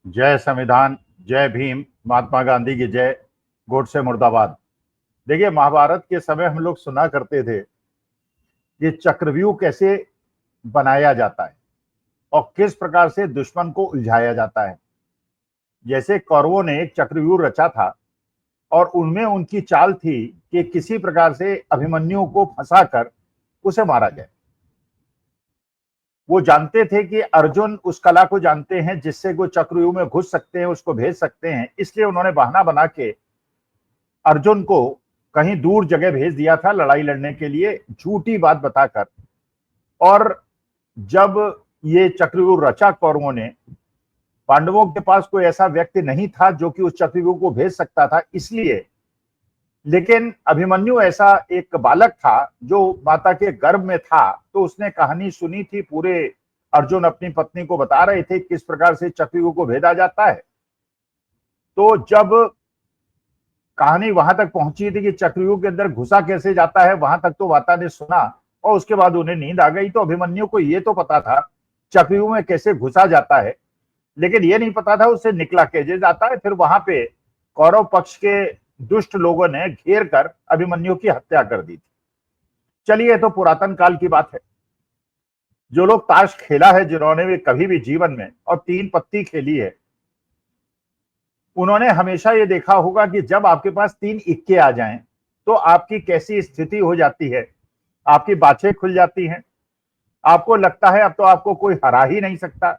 जय संविधान, जय भीम, महात्मा गांधी की जय, गोडसे मुर्दाबाद। देखिए, महाभारत के समय हम लोग सुना करते थे कि चक्रव्यूह कैसे बनाया जाता है और किस प्रकार से दुश्मन को उलझाया जाता है। जैसे कौरवों ने एक चक्रव्यूह रचा था और उनमें उनकी चाल थी कि किसी प्रकार से अभिमन्यु को फंसाकर उसे मारा जाए। वो जानते थे कि अर्जुन उस कला को जानते हैं जिससे वो चक्रव्यूह में घुस सकते हैं, उसको भेज सकते हैं। इसलिए उन्होंने बहाना बना के अर्जुन को कहीं दूर जगह भेज दिया था लड़ाई लड़ने के लिए, झूठी बात बताकर। और जब ये चक्रव्यूह रचा कौरवों ने, पांडवों के पास कोई ऐसा व्यक्ति नहीं था जो कि उस चक्रव्यूह को भेज सकता था, इसलिए। लेकिन अभिमन्यु ऐसा एक बालक था जो माता के गर्भ में था, तो उसने कहानी सुनी थी। पूरे अर्जुन अपनी पत्नी को बता रहे थे किस प्रकार से चक्रव्यूह को भेदा जाता है। तो जब कहानी वहां तक पहुंची थी कि चक्रव्यूह के अंदर घुसा कैसे जाता है, वहां तक तो माता ने सुना और उसके बाद उन्हें नींद आ गई। तो अभिमन्यु को यह तो पता था चक्रव्यूह में कैसे घुसा जाता है, लेकिन यह नहीं पता था उससे निकला कैसे जाता है। फिर वहां पे कौरव पक्ष के दुष्ट लोगों ने घेर कर अभिमन्यु की हत्या कर दी थी। चलिए, तो पुरातन काल की बात है। जो लोग ताश खेला है, जिन्होंने भी कभी भी जीवन में और तीन पत्ती खेली है, उन्होंने हमेशा ये देखा होगा कि जब आपके पास तीन इक्के आ जाएं तो आपकी कैसी स्थिति हो जाती है। आपकी बाछें खुल जाती हैं, आपको लगता है अब तो आपको कोई हरा ही नहीं सकता,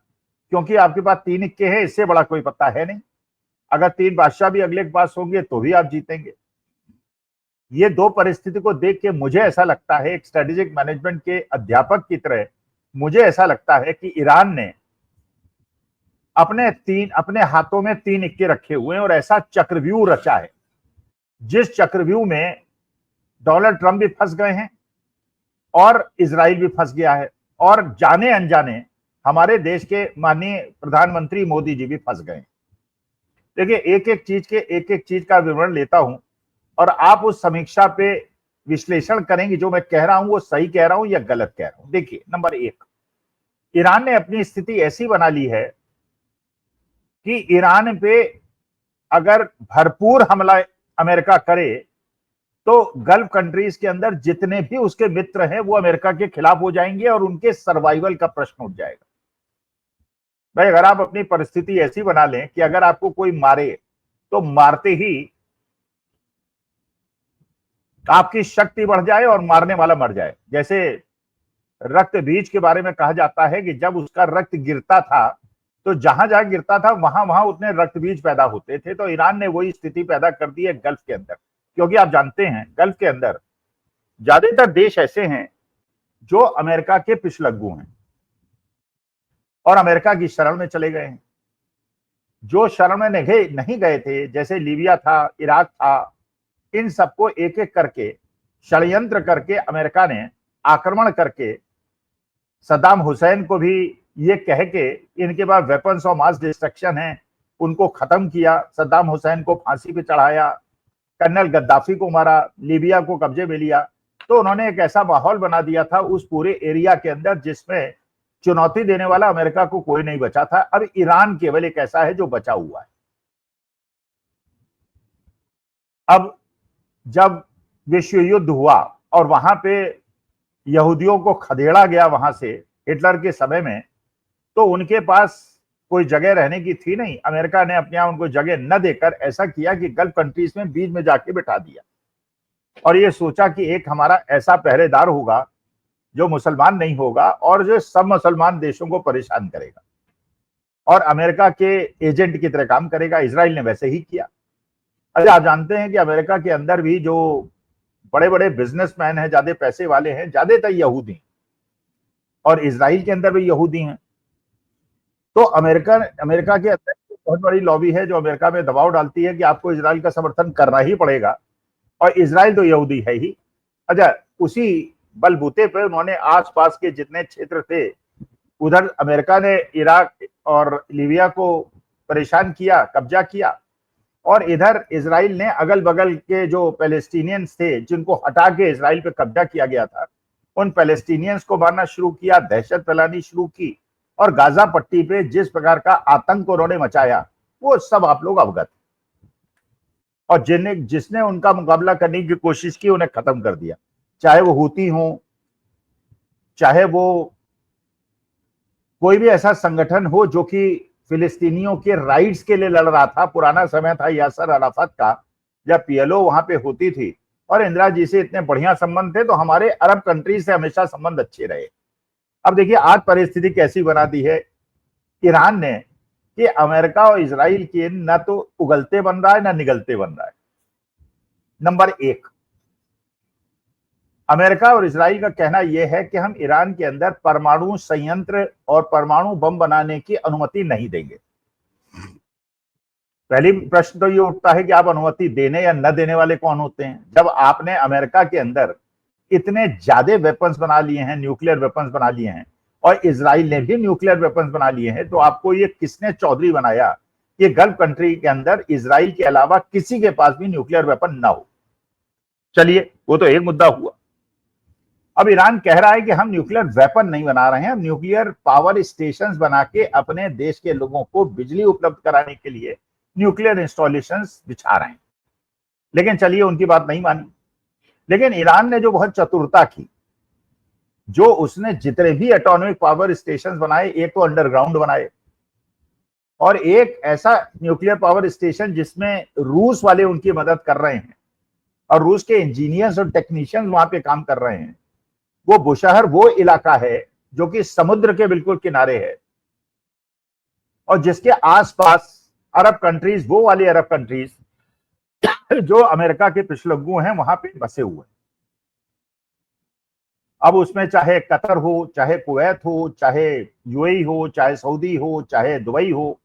क्योंकि आपके पास तीन इक्के हैं, इससे बड़ा कोई पत्ता है नहीं। अगर तीन बादशाह भी अगले के पास होंगे तो भी आप जीतेंगे। ये दो परिस्थिति को देख के मुझे ऐसा लगता है, एक स्ट्रेटेजिक मैनेजमेंट के अध्यापक की तरह मुझे ऐसा लगता है कि ईरान ने अपने हाथों में तीन इक्के रखे हुए हैं और ऐसा चक्रव्यूह रचा है जिस चक्रव्यूह में डोनाल्ड ट्रंप भी फंस गए हैं और इजराइल भी फंस गया है, और जाने अनजाने हमारे देश के माननीय प्रधानमंत्री मोदी जी भी फंस गए हैं। देखिए, एक एक चीज का विवरण लेता हूं और आप उस समीक्षा पे विश्लेषण करेंगे जो मैं कह रहा हूं वो सही कह रहा हूं या गलत कह रहा हूं। देखिए, नंबर एक, ईरान ने अपनी स्थिति ऐसी बना ली है कि ईरान पे अगर भरपूर हमला अमेरिका करे तो गल्फ कंट्रीज के अंदर जितने भी उसके मित्र हैं वो अमेरिका के खिलाफ हो जाएंगे और उनके सर्वाइवल का प्रश्न उठ जाएगा। भाई, अगर आप अपनी परिस्थिति ऐसी बना लें कि अगर आपको कोई मारे तो मारते ही आपकी शक्ति बढ़ जाए और मारने वाला मर जाए। जैसे रक्त बीज के बारे में कहा जाता है कि जब उसका रक्त गिरता था तो जहां जहां गिरता था वहां वहां उतने रक्त बीज पैदा होते थे। तो ईरान ने वही स्थिति पैदा कर दी है गल्फ के अंदर, क्योंकि आप जानते हैं गल्फ के अंदर ज्यादातर देश ऐसे हैं जो अमेरिका के पिछलग्गू हैं और अमेरिका की शरण में चले गए हैं। जो शरण में नहीं गए थे, जैसे लीबिया था, इराक था, इन सबको एक एक करके षड्यंत्र करके अमेरिका ने आक्रमण करके सद्दाम हुसैन को भी ये कह के इनके पास वेपन्स ऑफ मास डिस्ट्रक्शन है, उनको खत्म किया। सद्दाम हुसैन को फांसी पे चढ़ाया, कर्नल गद्दाफी को मारा, लीबिया को कब्जे में लिया। तो उन्होंने एक ऐसा माहौल बना दिया था उस पूरे एरिया के अंदर जिसमें चुनौती देने वाला अमेरिका को कोई नहीं बचा था। अब ईरान केवल एक ऐसा है जो बचा हुआ है। अब जब विश्व युद्ध हुआ और वहां पे यहूदियों को खदेड़ा गया वहां से हिटलर के समय में, तो उनके पास कोई जगह रहने की थी नहीं। अमेरिका ने अपने यहाँ उनको जगह न देकर ऐसा किया कि गल्फ कंट्रीज में बीच में जाके बिठा दिया और ये सोचा कि एक हमारा ऐसा पहरेदार होगा जो मुसलमान नहीं होगा और जो सब मुसलमान देशों को परेशान करेगा और अमेरिका के एजेंट की तरह काम करेगा। इजराइल ने वैसे ही किया। अरे, आप जानते हैं कि अमेरिका के अंदर भी जो बड़े बड़े बिजनेसमैन हैं, ज्यादा पैसे वाले हैं, ज्यादातर यहूदी, और इजराइल के अंदर भी यहूदी हैं। तो अमेरिका के अंदर बहुत बड़ी लॉबी है जो अमेरिका में दबाव डालती है कि आपको इजराइल का समर्थन करना ही पड़ेगा, और इजराइल तो यहूदी है ही। अच्छा, उसी बलबूते पे उन्होंने आसपास के जितने क्षेत्र थे उधर अमेरिका ने इराक और लीबिया को परेशान किया, कब्जा किया, और इधर इजराइल ने अगल बगल के जो पैलेस्टीनियंस थे जिनको हटा के इजराइल पे कब्जा किया गया था, उन पैलेस्टीनियंस को मारना शुरू किया, दहशत फैलानी शुरू की और गाजा पट्टी पे जिस प्रकार का आतंक उन्होंने मचाया वो सब आप लोग अवगत, और जिसने उनका मुकाबला करने की कोशिश की उन्हें खत्म कर दिया, चाहे वो हूती हो, चाहे वो कोई भी ऐसा संगठन हो जो कि फिलिस्तीनियों के राइट्स के लिए लड़ रहा था। पुराना समय था यासर अराफत का, जब पीएलओ वहां पे होती थी और इंदिरा जी से इतने बढ़िया संबंध थे, तो हमारे अरब कंट्री से हमेशा संबंध अच्छे रहे। अब देखिए आज परिस्थिति कैसी बना दी है ईरान ने कि अमेरिका और इजराइल के न तो उगलते बन रहा है न निगलते बन रहा है। नंबर एक, अमेरिका और इजराइल का कहना यह है कि हम ईरान के अंदर परमाणु संयंत्र और परमाणु बम बनाने की अनुमति नहीं देंगे। पहली प्रश्न तो ये उठता है कि आप अनुमति देने या न देने वाले कौन होते हैं? जब आपने अमेरिका के अंदर इतने ज्यादा वेपन्स बना लिए हैं, न्यूक्लियर वेपन्स बना लिए हैं, और इजराइल ने भी न्यूक्लियर वेपन्स बना लिए हैं, तो आपको ये किसने चौधरी बनाया कि गल्फ कंट्री के अंदर इजराइल के अलावा किसी के पास भी न्यूक्लियर वेपन ना हो? चलिए, वो तो एक मुद्दा हुआ। अब ईरान कह रहा है कि हम न्यूक्लियर वेपन नहीं बना रहे हैं, हम न्यूक्लियर पावर स्टेशंस बना के अपने देश के लोगों को बिजली उपलब्ध कराने के लिए न्यूक्लियर इंस्टॉलेशंस बिछा रहे हैं। लेकिन चलिए, उनकी बात नहीं मानी। लेकिन ईरान ने जो बहुत चतुरता की, जो उसने जितने भी एटॉमिक पावर स्टेशन बनाए, एक तो अंडरग्राउंड बनाए और एक ऐसा न्यूक्लियर पावर स्टेशन जिसमें रूस वाले उनकी मदद कर रहे हैं और रूस के इंजीनियर्स और टेक्नीशियंस वहां पे काम कर रहे हैं। वो बुशहर वो इलाका है जो कि समुद्र के बिल्कुल किनारे है और जिसके आसपास अरब कंट्रीज, वो वाली अरब कंट्रीज जो अमेरिका के पिछलग्गू हैं, वहां पे बसे हुए हैं। अब उसमें चाहे कतर हो, चाहे कुवैत हो, चाहे यूएई हो, चाहे सऊदी हो, चाहे दुबई हो,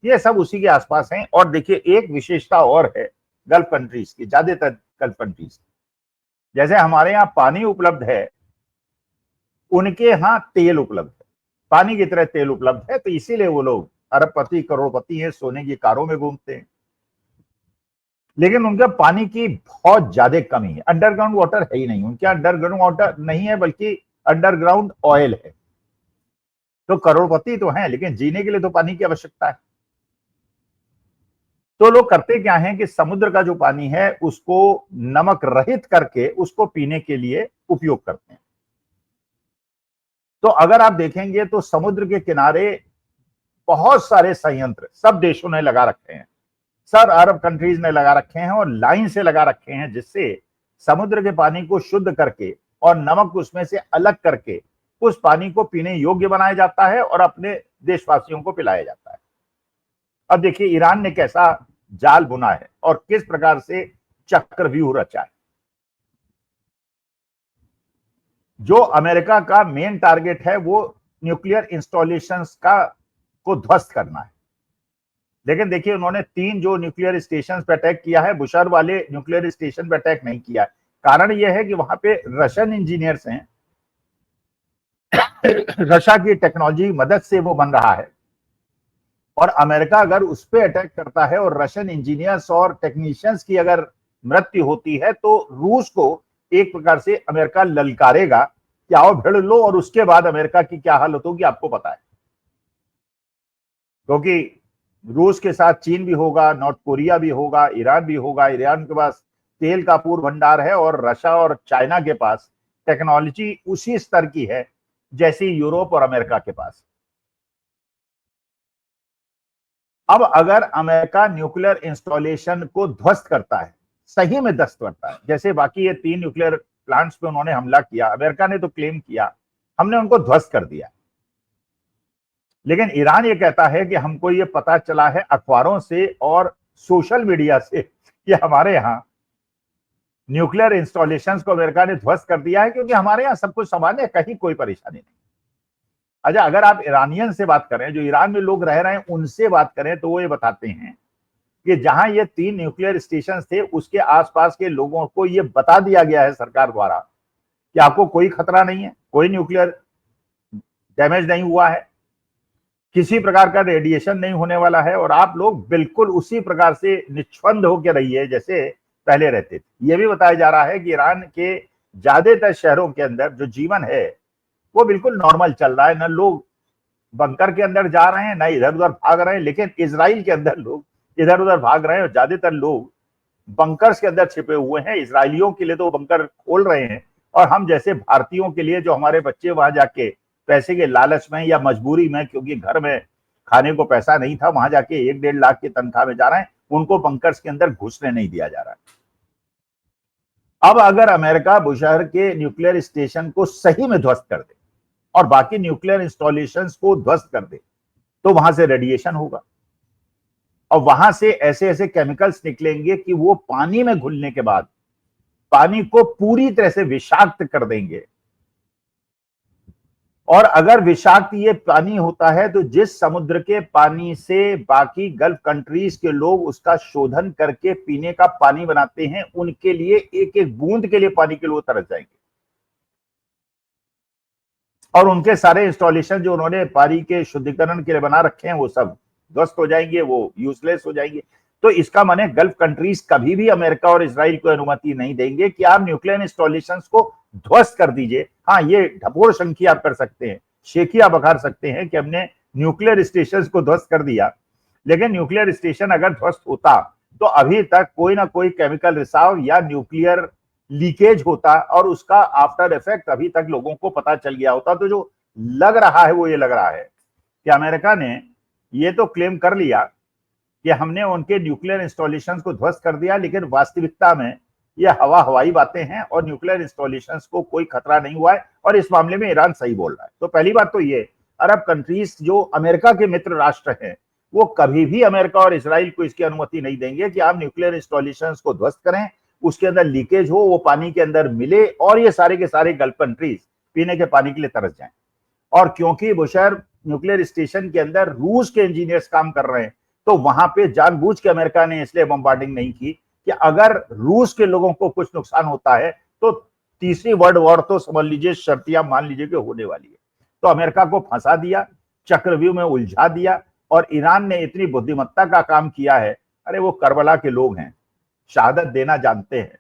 ये सब उसी के आसपास हैं। और देखिए, एक विशेषता और है गल्फ कंट्रीज की, ज्यादातर गल्फ कंट्रीज, जैसे हमारे यहाँ पानी उपलब्ध है, उनके यहाँ तेल उपलब्ध है, पानी की तरह तेल उपलब्ध है। तो इसीलिए वो लोग अरबपति करोड़पति हैं, सोने की कारों में घूमते हैं। लेकिन उनका पानी की बहुत ज्यादा कमी है, अंडरग्राउंड वाटर है ही नहीं उनके। अंडरग्राउंड वाटर नहीं है, बल्कि अंडरग्राउंड ऑयल है। तो करोड़पति तो हैं, लेकिन जीने के लिए तो पानी की आवश्यकता है। तो लोग करते क्या हैं कि समुद्र का जो पानी है उसको नमक रहित करके उसको पीने के लिए उपयोग करते हैं। तो अगर आप देखेंगे तो समुद्र के किनारे बहुत सारे संयंत्र सब देशों ने लगा रखे हैं, सब अरब कंट्रीज ने लगा रखे हैं और लाइन से लगा रखे हैं, जिससे समुद्र के पानी को शुद्ध करके और नमक उसमें से अलग करके उस पानी को पीने योग्य बनाया जाता है और अपने देशवासियों को पिलाया जाता है। अब देखिए ईरान ने कैसा जाल बुना है और किस प्रकार से चक्रव्यूह रचा है। जो अमेरिका का मेन टारगेट है वो न्यूक्लियर इंस्टॉलेशंस को ध्वस्त करना है। लेकिन देखिए, उन्होंने 3 जो न्यूक्लियर स्टेशन पे अटैक किया है, बुशहर वाले न्यूक्लियर स्टेशन पे अटैक नहीं किया है। कारण यह है कि वहां पे रशियन इंजीनियर्स हैं, रशिया की टेक्नोलॉजी मदद से वो बन रहा है। और अमेरिका अगर उस पर अटैक करता है और रशियन इंजीनियर्स और टेक्नीशियंस की अगर मृत्यु होती है, तो रूस को एक प्रकार से अमेरिका ललकारेगा कि आओ भिड़ लो, और उसके बाद अमेरिका की क्या हालत होगी आपको पता है। क्योंकि रूस के साथ चीन भी होगा, नॉर्थ कोरिया भी होगा, ईरान भी होगा। ईरान के पास तेल का पूर्ण भंडार है और रशिया और चाइना के पास टेक्नोलॉजी उसी स्तर की है जैसी यूरोप और अमेरिका के पास। अब अगर अमेरिका न्यूक्लियर इंस्टॉलेशन को ध्वस्त करता है, सही में ध्वस्त करता है, जैसे बाकी ये 3 न्यूक्लियर प्लांट्स पे उन्होंने हमला किया, अमेरिका ने तो क्लेम किया हमने उनको ध्वस्त कर दिया, लेकिन ईरान ये कहता है कि हमको ये पता चला है अखबारों से और सोशल मीडिया से कि हमारे यहाँ न्यूक्लियर इंस्टॉलेशंस को अमेरिका ने ध्वस्त कर दिया है, क्योंकि हमारे यहाँ सब कुछ सामान्य है, कहीं कोई परेशानी नहीं। अच्छा, अगर आप ईरानियन से बात करें, जो ईरान में लोग रह रहे हैं उनसे बात करें, तो वो ये बताते हैं कि जहां ये 3 न्यूक्लियर स्टेशन थे उसके आसपास के लोगों को ये बता दिया गया है सरकार द्वारा कि आपको कोई खतरा नहीं है, कोई न्यूक्लियर डैमेज नहीं हुआ है, किसी प्रकार का रेडिएशन नहीं होने वाला है, और आप लोग बिल्कुल उसी प्रकार से निष्पन्द होकर रहिए जैसे पहले रहते थे। यह भी बताया जा रहा है कि ईरान के ज्यादातर शहरों के अंदर जो जीवन है वो बिल्कुल नॉर्मल चल रहा है, न लोग बंकर के अंदर जा रहे हैं, ना इधर उधर भाग रहे हैं, लेकिन इजराइल के अंदर लोग इधर उधर भाग रहे हैं और ज्यादातर लोग बंकर्स के अंदर छिपे हुए हैं। इसराइलियों के लिए तो बंकर खोल रहे हैं, और हम जैसे भारतीयों के लिए जो हमारे बच्चे वहां जाके पैसे के लालच में या मजबूरी में, क्योंकि घर में खाने को पैसा नहीं था, वहां जाके 1-1.5 लाख की तनख्वाह में जा रहे हैं, उनको बंकर्स के अंदर घुसने नहीं दिया जा रहा है। अब अगर अमेरिका बुशहर के न्यूक्लियर स्टेशन को सही में ध्वस्त कर दे और बाकी न्यूक्लियर इंस्टॉलेशंस को ध्वस्त कर दे, तो वहां से रेडिएशन होगा और वहां से ऐसे ऐसे केमिकल्स निकलेंगे कि वो पानी में घुलने के बाद पानी को पूरी तरह से विषाक्त कर देंगे। और अगर विषाक्त ये पानी होता है तो जिस समुद्र के पानी से बाकी गल्फ कंट्रीज के लोग उसका शोधन करके पीने का पानी बनाते हैं, उनके लिए एक एक बूंद के लिए पानी के लिए तरस जाएंगे और उनके सारे इंस्टॉलेशन जो उन्होंने पानी के शुद्धिकरण के लिए बना रखे हैं वो सब ध्वस्त हो जाएंगे, वो यूजलेस हो जाएंगे। तो इसका माने गल्फ कंट्रीज कभी भी अमेरिका और इजराइल को अनुमति नहीं देंगे कि आप न्यूक्लियर इंस्टॉलेशंस को ध्वस्त कर दीजिए। हाँ, ये ढपोर शंखी आप कर सकते हैं, शेखिया बखार सकते हैं कि हमने न्यूक्लियर स्टेशन को ध्वस्त कर दिया, लेकिन न्यूक्लियर स्टेशन अगर ध्वस्त होता तो अभी तक कोई ना कोई केमिकल रिसाव या न्यूक्लियर लीकेज होता और उसका आफ्टर इफेक्ट अभी तक लोगों को पता चल गया होता। तो जो लग रहा है वो ये लग रहा है कि अमेरिका ने ये तो क्लेम कर लिया कि हमने उनके न्यूक्लियर इंस्टॉलेशंस को ध्वस्त कर दिया, लेकिन वास्तविकता में ये हवाई बातें हैं और न्यूक्लियर इंस्टॉलेशंस को कोई खतरा नहीं हुआ है और इस मामले में ईरान सही बोल रहा है। तो पहली बात तो ये, अरब कंट्रीज जो अमेरिका के मित्र राष्ट्र हैं वो कभी भी अमेरिका और इजराइल को इसकी अनुमति नहीं देंगे कि आप न्यूक्लियर इंस्टॉलेशंस को ध्वस्त करें, उसके अंदर लीकेज हो, वो पानी के अंदर मिले और ये सारे के सारे गल्फ कंट्रीज पीने के पानी के लिए तरस जाएं। और क्योंकि बुशहर न्यूक्लियर स्टेशन के अंदर रूस के इंजीनियर्स काम कर रहे हैं, तो वहां पे जानबूझ के अमेरिका ने इसलिए बम्बार्डिंग नहीं की कि अगर रूस के लोगों को कुछ नुकसान होता है तो तीसरी वर्ल्ड वॉर तो समझ लीजिए शर्तियां मान लीजिए कि होने वाली है। तो अमेरिका को फंसा दिया, चक्रव्यूह में उलझा दिया और ईरान ने इतनी बुद्धिमत्ता का काम किया है। अरे वो करबला के लोग हैं, शहादत देना जानते हैं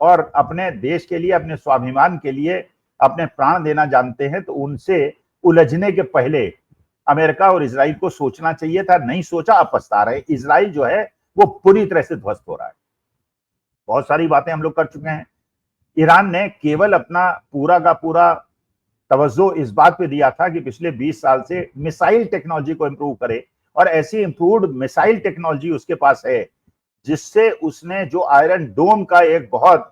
और अपने देश के लिए, अपने स्वाभिमान के लिए अपने प्राण देना जानते हैं। तो उनसे उलझने के पहले अमेरिका और इजराइल को सोचना चाहिए था, नहीं सोचा, अब पछता रहे। इजराइल जो है वो पूरी तरह से ध्वस्त हो रहा है। बहुत सारी बातें हम लोग कर चुके हैं। ईरान ने केवल अपना पूरा का पूरा तवज्जो इस बात पे दिया था कि पिछले 20 साल से मिसाइल टेक्नोलॉजी को इंप्रूव करे और ऐसी इंप्रूव्ड मिसाइल टेक्नोलॉजी उसके पास है जिससे उसने जो आयरन डोम का एक बहुत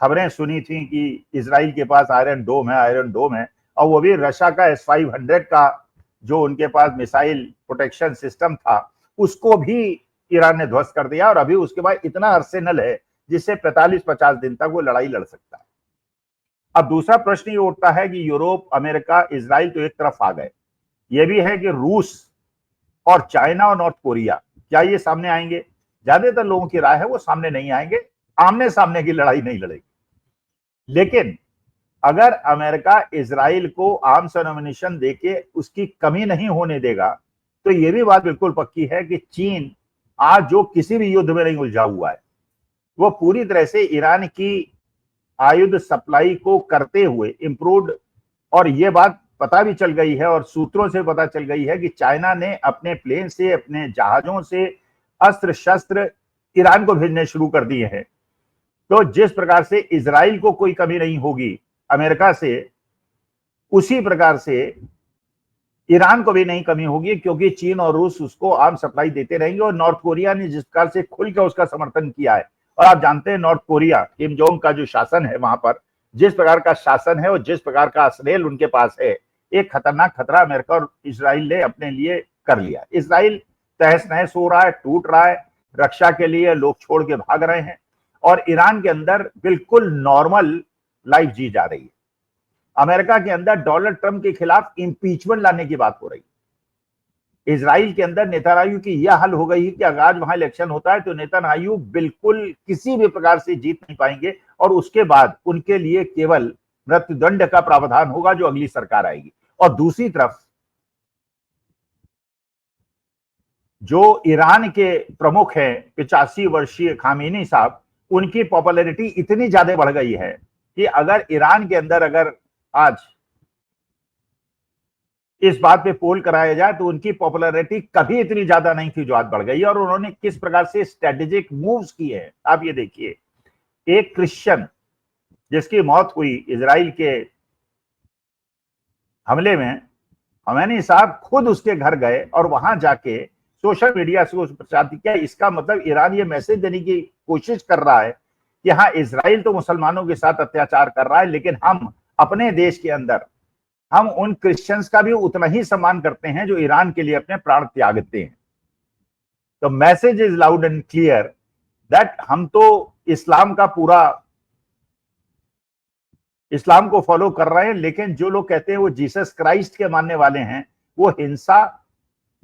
खबरें सुनी थी कि इजराइल के पास आयरन डोम है, और वो भी रशिया का S-500 का जो उनके पास मिसाइल प्रोटेक्शन सिस्टम था उसको भी ईरान ने ध्वस्त कर दिया। और अभी उसके बाद इतना आर्सेनल है जिससे 45-50 दिन तक वो लड़ाई लड़ सकता है। अब दूसरा प्रश्न ये उठता है कि यूरोप, अमेरिका, इजराइल तो एक तरफ आ गए, ये भी है कि रूस और चाइना और नॉर्थ कोरिया क्या ये सामने आएंगे? ज्यादातर लोगों की राय है वो सामने नहीं आएंगे, आमने सामने की लड़ाई नहीं लड़ेगी। लेकिन अगर अमेरिका इजराइल को आर्म्स और एम्युनिशन देके उसकी कमी नहीं होने देगा तो ये भी बात बिल्कुल पक्की है कि चीन आज जो किसी भी युद्ध में नहीं उलझा हुआ है, वो पूरी तरह से ईरान की आयुध सप्लाई को करते हुए इंप्रूव्ड। और ये बात पता भी चल गई है और सूत्रों से पता चल गई है कि चाइना ने अपने प्लेन से, अपने जहाजों से अस्त्र शस्त्र ईरान को भेजने शुरू कर दिए हैं। तो जिस प्रकार से इजराइल को कोई कमी नहीं होगी अमेरिका से, उसी प्रकार से ईरान को भी नहीं कमी होगी, क्योंकि चीन और रूस उसको आर्म सप्लाई देते रहेंगे। और नॉर्थ कोरिया ने जिस प्रकार से खुलकर उसका समर्थन किया है, और आप जानते हैं नॉर्थ कोरिया, किम जोंग का जो शासन है वहां पर, जिस प्रकार का शासन है और जिस प्रकार का अस्त्रेल उनके पास है, एक खतरनाक खतरा अमेरिका और इजराइल ने अपने लिए कर लिया। इजराइल तहस नहस हो रहा है, टूट रहा है, रक्षा के लिए लोग छोड़ के भाग रहे हैं और ईरान के अंदर बिल्कुल नॉर्मल लाइफ जी जा रही है। अमेरिका के अंदर डोनाल्ड ट्रंप के खिलाफ इंपीचमेंट लाने की बात हो रही है। इजराइल के अंदर नेतन्याहू की यह हल हो गई है कि अगर आज वहां इलेक्शन होता है तो नेतन्याहू बिल्कुल किसी भी प्रकार से जीत नहीं पाएंगे और उसके बाद उनके लिए केवल मृत्युदंड का प्रावधान होगा जो अगली सरकार आएगी। और दूसरी तरफ जो ईरान के प्रमुख हैं 85 वर्षीय खामेनी साहब, उनकी पॉपुलैरिटी इतनी ज्यादा बढ़ गई है कि अगर ईरान के अंदर अगर आज इस बात पे पोल कराया जाए तो उनकी पॉपुलैरिटी कभी इतनी ज्यादा नहीं थी जो आज बढ़ गई है। और उन्होंने किस प्रकार से स्ट्रेटेजिक मूव्स किए हैं आप ये देखिए। एक क्रिश्चियन जिसकी मौत हुई इजराइल के हमले में, खमैनी साहब खुद उसके घर गए और वहां जाके सोशल मीडिया से उस प्रचार किया। इसका मतलब ईरान ये मैसेज देने की कोशिश कर रहा है कि हाँ, इजराइल तो मुसलमानों के साथ अत्याचार कर रहा है, लेकिन हम अपने देश के अंदर हम उन क्रिश्चियंस का भी उतना ही सम्मान करते हैं जो ईरान के लिए अपने प्राण त्यागते हैं। तो message is loud and clear that हम तो इस्लाम का पूरा इस्लाम को फॉलो कर रहे हैं, लेकिन जो लोग कहते हैं वो जीसस क्राइस्ट के मानने वाले हैं, वो हिंसा,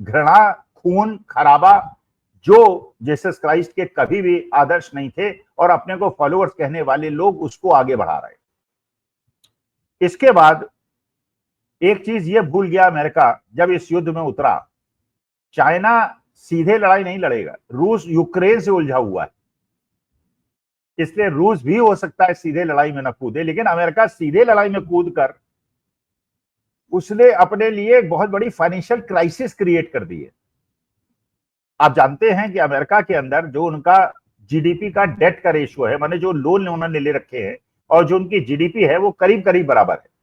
घृणा, खून खराबा, जो जीसस क्राइस्ट के कभी भी आदर्श नहीं थे और अपने को फॉलोअर्स कहने वाले लोग उसको आगे बढ़ा रहे हैं। इसके बाद एक चीज ये भूल गया अमेरिका जब इस युद्ध में उतरा, चाइना सीधे लड़ाई नहीं लड़ेगा, रूस यूक्रेन से उलझा हुआ है, इसलिए रूस भी हो सकता है सीधे लड़ाई में न कूदे, लेकिन अमेरिका सीधे लड़ाई में कूद कर उसने अपने लिए एक बहुत बड़ी फाइनेंशियल क्राइसिस क्रिएट कर दी है। आप जानते हैं कि अमेरिका के अंदर जो उनका जीडीपी का डेट का रेशियो है, माने जो लोन उन्होंने ले रखे हैं और जो उनकी जीडीपी है, वो करीब करीब बराबर है।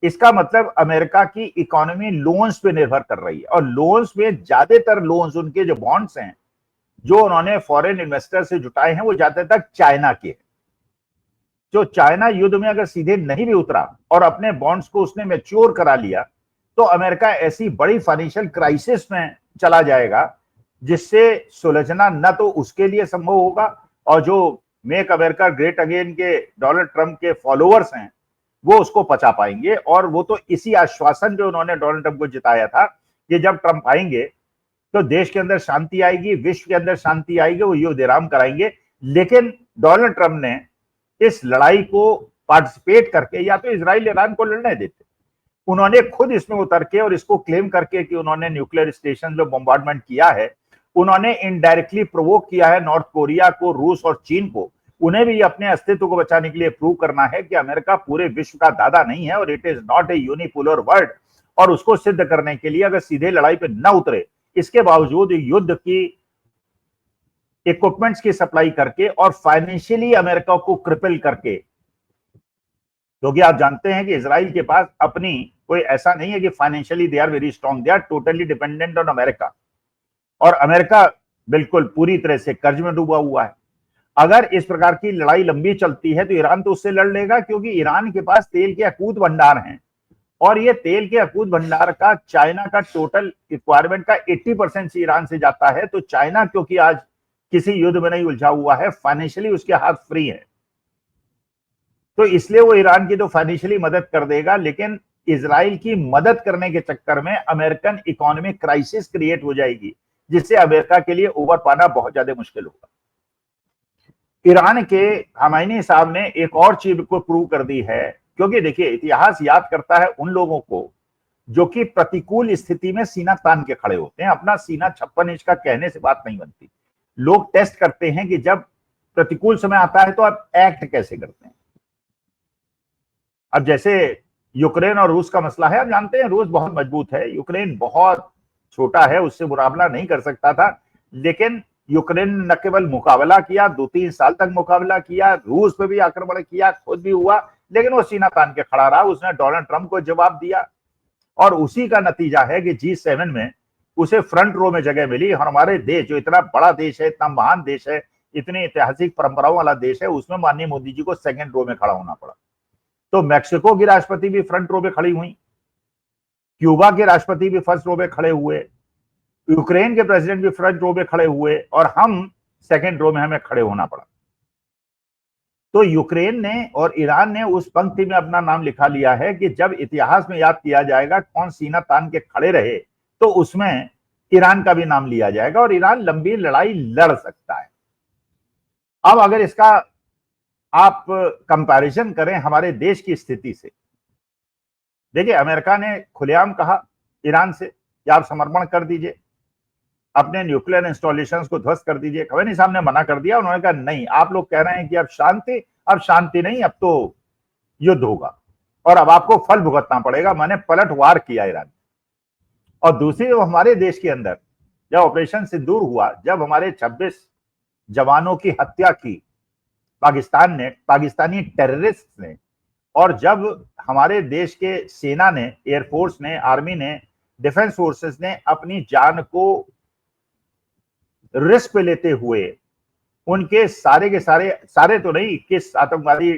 इसका मतलब अमेरिका की इकोनॉमी लोन्स पे निर्भर कर रही है और लोन्स में ज्यादातर लोन्स उनके जो बॉन्ड्स हैं जो उन्होंने फॉरेन इन्वेस्टर से जुटाए हैं वो ज्यादातर चाइना के हैं। जो चाइना युद्ध में अगर सीधे नहीं भी उतरा और अपने बॉन्ड्स को उसने मैच्योर करा लिया तो अमेरिका ऐसी बड़ी फाइनेंशियल क्राइसिस में चला जाएगा जिससे सुलझना न तो उसके लिए संभव होगा और जो मेक अमेरिका ग्रेट अगेन के डोनाल्ड ट्रंप के फॉलोअर्स हैं वो उसको पचा पाएंगे। और वो तो इसी आश्वासन जो उन्होंने डोनाल्ड ट्रंप को जिताया था कि जब ट्रंप आएंगे तो देश के अंदर शांति आएगी, विश्व के अंदर शांति आएगी, वो युद्ध विराम कराएंगे। लेकिन डोनाल्ड ट्रंप ने इस लड़ाई को पार्टिसिपेट करके या तो इजराइल ईरान को लड़ने देते, उन्होंने खुद इसमें उतर के और इसको क्लेम करके कि उन्होंने न्यूक्लियर स्टेशन में बॉम्बार्डमेंट किया है, उन्होंने इनडायरेक्टली प्रोवोक किया है नॉर्थ कोरिया को, रूस और चीन को। उन्हें भी अपने अस्तित्व को बचाने के लिए प्रूव करना है कि अमेरिका पूरे विश्व का दादा नहीं है और it is not a unipolar world. और उसको सिद्ध करने के लिए अगर सीधे लड़ाई पे न उतरे, इसके बावजूद युद्ध की इक्विपमेंट्स की सप्लाई करके और फाइनेंशियली अमेरिका को क्रिपल करके, क्योंकि आप जानते हैं कि इजराइल के पास अपनी कोई ऐसा नहीं है कि financially they are very strong, they are totally dependent on America. और अमेरिका बिल्कुल पूरी तरह से कर्ज में डूबा हुआ है। अगर इस प्रकार की लड़ाई लंबी चलती है तो ईरान तो उससे लड़ लेगा, क्योंकि ईरान के पास तेल के अकूत भंडार हैं और ये तेल के अकूत भंडार का चाइना का टोटल रिक्वायरमेंट का 80% से ईरान से जाता है। तो चाइना क्योंकि आज किसी युद्ध में नहीं उलझा हुआ है, फाइनेंशियली उसके हाथ फ्री है, तो इसलिए वो ईरान की तो फाइनेंशियली मदद कर देगा, लेकिन इजराइल की मदद करने के चक्कर में अमेरिकन इकोनॉमिक क्राइसिस क्रिएट हो जाएगी, जिससे अमेरिका के लिए उबर पाना बहुत ज्यादा मुश्किल होगा। ईरान के खमैनी साहब ने एक और चीज को प्रूव कर दी है, क्योंकि देखिए इतिहास याद करता है उन लोगों को जो कि प्रतिकूल स्थिति में सीना तान के खड़े होते हैं। अपना सीना 56 इंच का कहने से बात नहीं बनती। लोग टेस्ट करते हैं कि जब प्रतिकूल समय आता है तो आप एक्ट कैसे करते हैं। अब जैसे यूक्रेन और रूस का मसला है, आप जानते हैं रूस बहुत मजबूत है, यूक्रेन बहुत छोटा है, उससे मुकाबला नहीं कर सकता था। लेकिन यूक्रेन ने न केवल मुकाबला किया, 2-3 साल तक मुकाबला किया, रूस पे भी आक्रमण किया, खुद भी हुआ, लेकिन वो सीना तान के खड़ा रहा। उसने डोनाल्ड ट्रंप को जवाब दिया और उसी का नतीजा है कि G7 में उसे फ्रंट रो में जगह मिली। हमारे देश जो इतना बड़ा देश है, इतना महान देश है, इतनी ऐतिहासिक परंपराओं वाला देश है, उसमें माननीय मोदी जी को सेकंड रो में खड़ा होना पड़ा। तो मैक्सिको की राष्ट्रपति भी फ्रंट रो में खड़ी हुई, क्यूबा के राष्ट्रपति भी फर्स्ट रो में खड़े हुए, यूक्रेन के प्रेसिडेंट भी फ्रंट रो में खड़े हुए और हम सेकंड रो में हमें खड़े होना पड़ा। तो यूक्रेन ने और ईरान ने उस पंक्ति में अपना नाम लिखा लिया है कि जब इतिहास में याद किया जाएगा कौन सीना तान के खड़े रहे, तो उसमें ईरान का भी नाम लिया जाएगा और ईरान लंबी लड़ाई लड़ सकता है। अब अगर इसका आप कंपैरिजन करें हमारे देश की स्थिति से, देखिए अमेरिका ने खुलेआम कहा ईरान से कि आप समर्पण कर दीजिए, अपने न्यूक्लियर इंस्टॉलेशंस को ध्वस्त कर दीजिए। खमैनी साहब ने मना कर दिया। उन्होंने कहा नहीं, आप लोग कह रहे हैं कि अब शांति नहीं, अब तो युद्ध होगा। और अब आपको फल भुगतना पड़ेगा। मैंने पलटवार किया ईरान। और दूसरी, हमारे देश के अंदर जब ऑपरेशन सिंदूर हुआ, जब हमारे 26 जवानों की हत्या की पाकिस्तान ने, पाकिस्तानी टेररिस्ट ने, और जब हमारे देश के सेना ने, एयरफोर्स ने, आर्मी ने, डिफेंस फोर्सेस ने अपनी जान को रिस्क पे लेते हुए उनके सारे के सारे तो नहीं, 21 आतंकवादी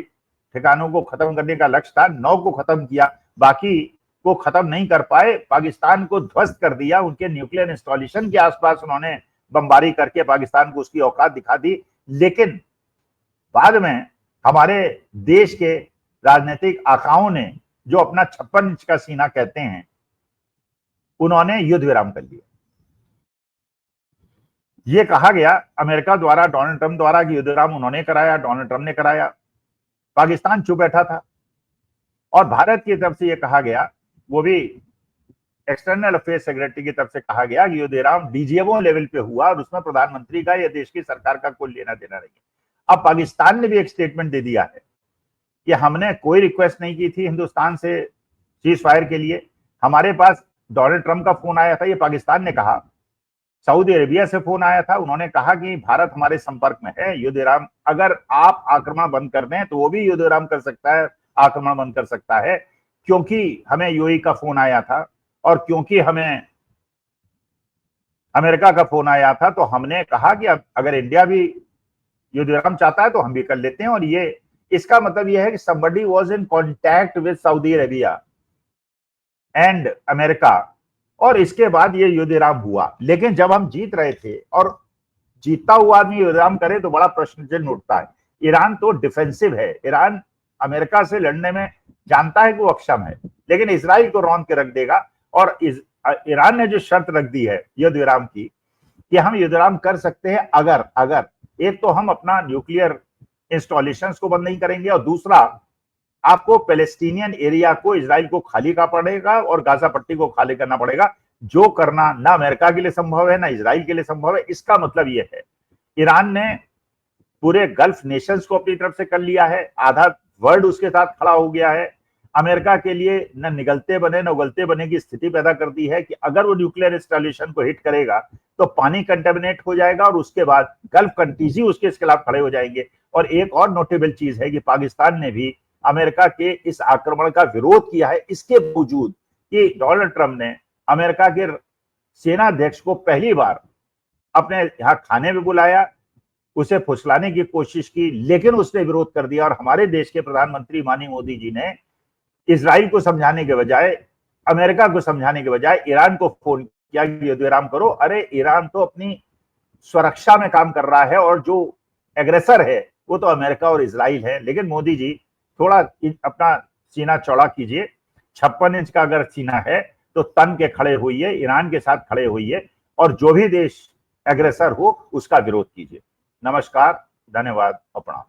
ठिकानों को खत्म करने का लक्ष्य था, 9 को खत्म किया, बाकी को खत्म नहीं कर पाए, पाकिस्तान को ध्वस्त कर दिया। उनके न्यूक्लियर इंस्टॉलेशन के आसपास उन्होंने बमबारी करके पाकिस्तान को उसकी औकात दिखा दी। लेकिन बाद में हमारे देश के राजनीतिक आकाओं ने, जो अपना 56 इंच का सीना कहते हैं, उन्होंने युद्ध विराम कर लिया। ये कहा गया अमेरिका द्वारा, डोनाल्ड ट्रंप द्वारा, कि युद्ध विराम उन्होंने कराया, डोनाल्ड ट्रंप ने कराया। पाकिस्तान चुप बैठा था। और भारत की तरफ से यह कहा गया, वो भी एक्सटर्नल अफेयर्स सेक्रेटरी की तरफ से कहा गया कि युद्ध विराम डीजीएमओ लेवल पे हुआ और उसमें प्रधानमंत्री का या देश की सरकार का कोई लेना देना नहीं है। अब पाकिस्तान ने भी एक स्टेटमेंट दे दिया है कि हमने कोई रिक्वेस्ट नहीं की थी हिंदुस्तान से सीज फायर के लिए। हमारे पास डोनाल्ड ट्रंप का फोन आया था, ये पाकिस्तान ने कहा। सऊदी अरेबिया से फोन आया था, उन्होंने कहा कि भारत हमारे संपर्क में है, युद्ध विराम अगर आप आक्रमण बंद कर दें तो वो भी युद्ध विराम कर सकता है, आक्रमण बंद कर सकता है। क्योंकि हमें यूएई का फोन आया था और क्योंकि हमें अमेरिका का फोन आया था, तो हमने कहा कि अगर इंडिया भी युद्ध विराम चाहता है तो हम भी कर लेते हैं। और ये, इसका मतलब यह है कि somebody was in contact with Saudi Arabia and America, और इसके बाद ये युद्ध विराम हुआ। लेकिन जब हम जीत रहे थे, और जीतता हुआ आदमी युद्ध विराम करे तो बड़ा प्रश्न चिन्ह उठता है। ईरान तो डिफेंसिव है, ईरान अमेरिका से लड़ने में जानता है कि वो अक्षम है, लेकिन इजराइल को रौंद के रख देगा। और ईरान ने जो शर्त रख दी है युद्ध विराम की, कि हम युद्ध विराम कर सकते हैं अगर एक तो हम अपना न्यूक्लियर इंस्टॉलेशंस को बंद नहीं करेंगे, और दूसरा, आपको पैलेस्टीनियन एरिया को, इजराइल को खाली करना पड़ेगा और गाजा पट्टी को खाली करना पड़ेगा, जो करना ना अमेरिका के लिए संभव है ना इजराइल के लिए संभव है। इसका मतलब यह है, ईरान ने पूरे गल्फ नेशंस को अपनी तरफ से कर लिया है, आधा वर्ल्ड उसके साथ खड़ा हो गया है। अमेरिका के लिए न निगलते बने न उगलते बने की स्थिति पैदा कर दी है कि अगर वो न्यूक्लियर इंस्टॉलेशन को हिट करेगा तो पानी कंटेमिनेट हो जाएगा और उसके बाद गल्फ कंट्रीज ही उसके खिलाफ खड़े हो जाएंगे। और एक और नोटेबल चीज है कि पाकिस्तान ने भी अमेरिका के इस आक्रमण का विरोध किया है, इसके बावजूद कि डोनाल्ड ट्रंप ने अमेरिका के सेनाध्यक्ष को पहली बार अपने यहाँ खाने में बुलाया, उसे फुसलाने की कोशिश की, लेकिन उसने विरोध कर दिया। और हमारे देश के प्रधानमंत्री माननीय मोदी जी ने इजराइल को समझाने के बजाय, अमेरिका को समझाने के बजाय ईरान को फोन किया कि युद्ध विराम करो। अरे ईरान तो अपनी सुरक्षा में काम कर रहा है और जो एग्रेसर है वो तो अमेरिका और इजराइल है। लेकिन मोदी जी थोड़ा अपना सीना चौड़ा कीजिए, 56 इंच का अगर सीना है तो तन के खड़े होइए, ईरान के साथ खड़े होइए और जो भी देश एग्रेसर हो उसका विरोध कीजिए। नमस्कार, धन्यवाद, प्रणाम।